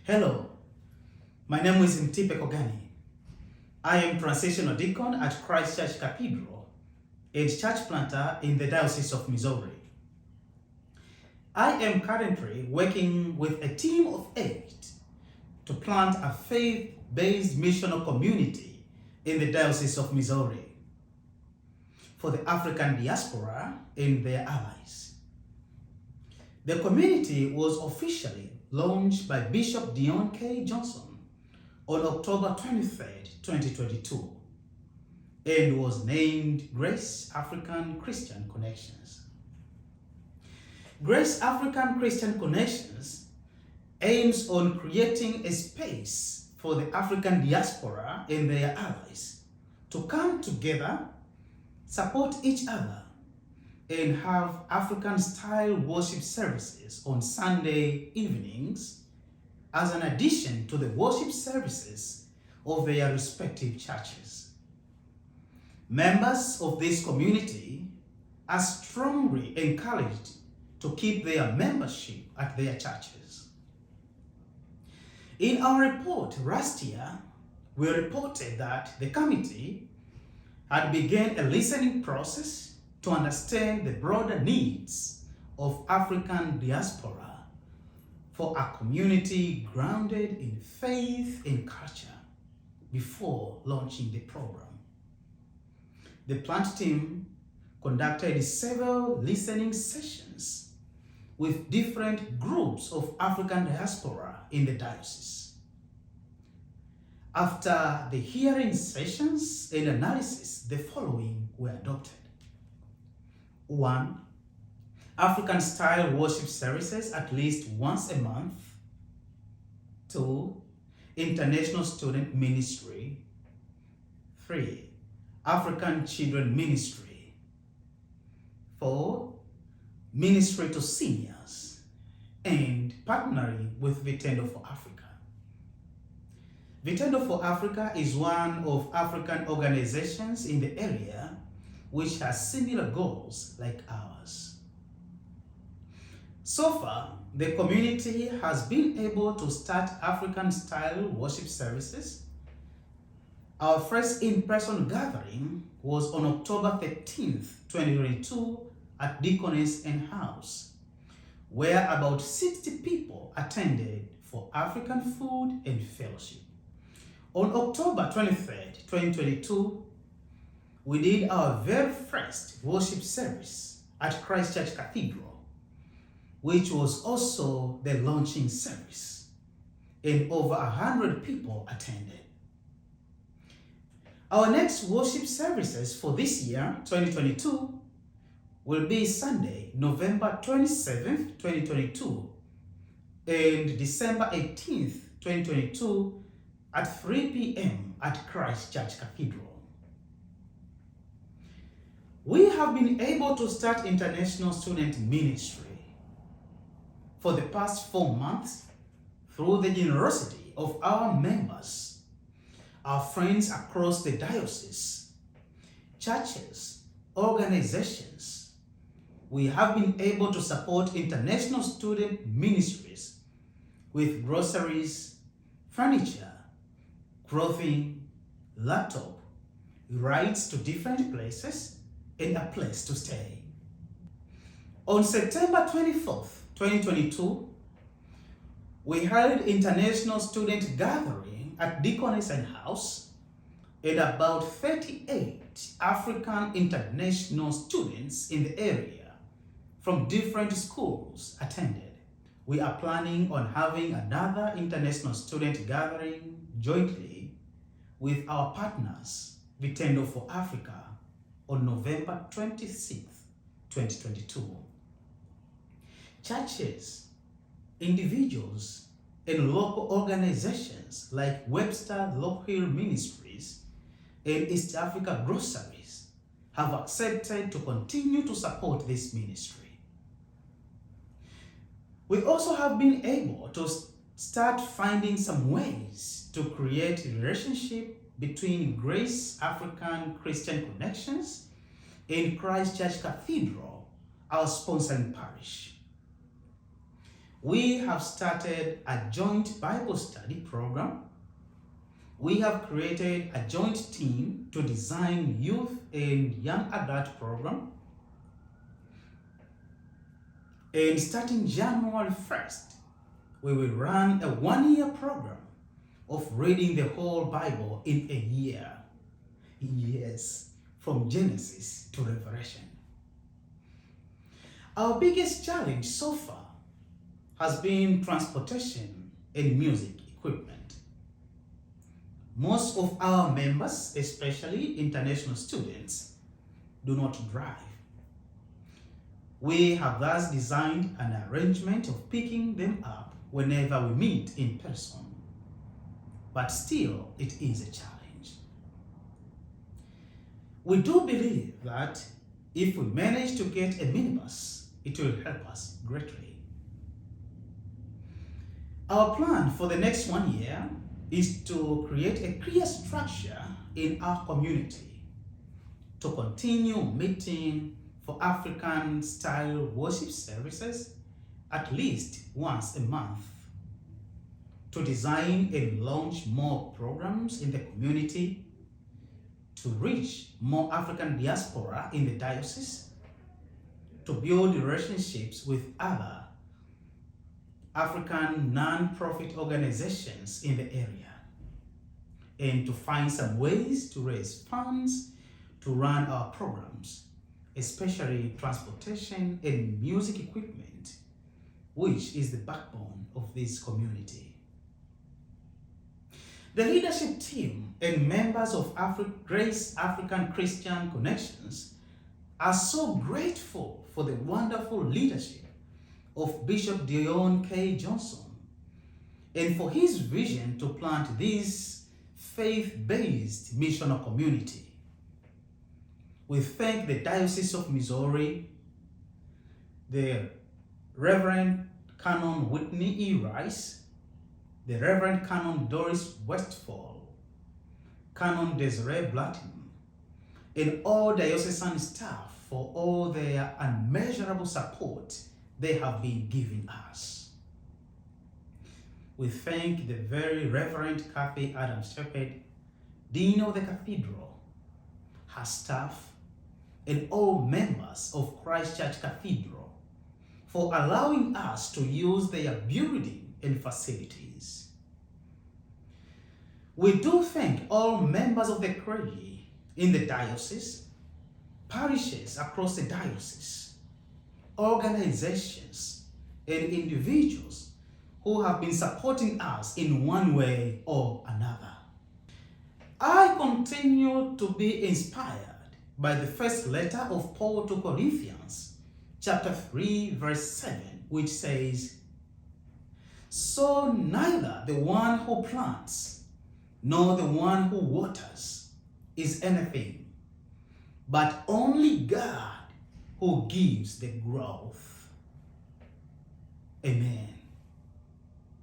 Hello, my name is Mtipe Koggani. I am transitional deacon at Christ Church Cathedral and church planter in the Diocese of Missouri. I am currently working with a team of 8 to plant a faith-based missional community in the Diocese of Missouri for the African diaspora and their allies. The community was officially launched by Bishop Dion K. Johnson on October 23rd, 2022, and was named Grace African Christian Connections. Grace African Christian Connections aims on creating a space for the African diaspora and their allies to come together, support each other, and have African-style worship services on Sunday evenings as an addition to the worship services of their respective churches. Members of this community are strongly encouraged to keep their membership at their churches. In our report last year, we reported that the committee had begun a listening process to understand the broader needs of African diaspora for a community grounded in faith and culture before launching the program. The plant team conducted several listening sessions with different groups of African diaspora in the diocese. After the hearing sessions and analysis, the following were adopted. 1. African-style worship services at least once a month. 2. International student ministry. 3. African children ministry. 4. Ministry to seniors, and partnering with Vitendo for Africa. Vitendo for Africa is one of African organizations in the area which has similar goals like ours. So far, the community has been able to start African-style worship services. Our first in-person gathering was on October 13th, 2022 at Deaconess and House, where about 60 people attended for African food and fellowship. On October 23rd, 2022, we did our very first worship service at Christ Church Cathedral, which was also the launching service, and over 100 people attended. Our next worship services for this year, 2022, will be Sunday, November 27th, 2022, and December 18th, 2022, at 3 p.m. at Christ Church Cathedral. We have been able to start international student ministry for the past 4 months through the generosity of our members, our friends across the diocese, churches, organizations. We have been able to support international student ministries with groceries, furniture, clothing, laptop, rides to different places, and a place to stay. On September 24th, 2022, we held international student gathering at Deaconess and House, and about 38 African international students in the area from different schools attended. We are planning on having another international student gathering jointly with our partners, Vitendo for Africa, on November 26th, 2022. Churches, individuals, and local organizations like Webster Lockhill Ministries and East Africa Groceries have accepted to continue to support this ministry. We also have been able to start finding some ways to create a relationship between Grace African Christian Connections and Christ Church Cathedral, our sponsoring parish. we have started a joint Bible study program. We have created a joint team to design youth and young adult program. And starting January 1st, we will run a one-year program of reading the whole Bible in a year. Yes, from Genesis to Revelation. Our biggest challenge so far has been transportation and music equipment. Most of our members, especially international students, do not drive. We have thus designed an arrangement of picking them up whenever we meet in person. But still, it is a challenge. We do believe that if we manage to get a minibus, it will help us greatly. Our plan for the next 1 year is to create a clear structure in our community to continue meeting for African-style worship services at least once a month, to design and launch more programs in the community, to reach more African diaspora in the diocese, to build relationships with other African non-profit organizations in the area, and to find some ways to raise funds to run our programs, especially transportation and music equipment, which is the backbone of this community. The leadership team and members of Grace African Christian Connections are so grateful for the wonderful leadership of Bishop Dion K. Johnson and for his vision to plant this faith-based missional community. We thank the Diocese of Missouri, the Reverend Canon Whitney E. Rice, the Reverend Canon Doris Westfall, Canon Desiree Blatton, and all diocesan staff for all their unmeasurable support they have been giving us. We thank the very Reverend Kathy Adams Shepherd, Dean of the Cathedral, her staff, and all members of Christ Church Cathedral for allowing us to use their building and facilities. We do thank all members of the clergy in the diocese, parishes across the diocese, organizations, and individuals who have been supporting us in one way or another. I continue to be inspired by the first letter of Paul to Corinthians, chapter 3, verse 7, which says, "So neither the one who plants nor the one who waters is anything, but only God who gives the growth." Amen.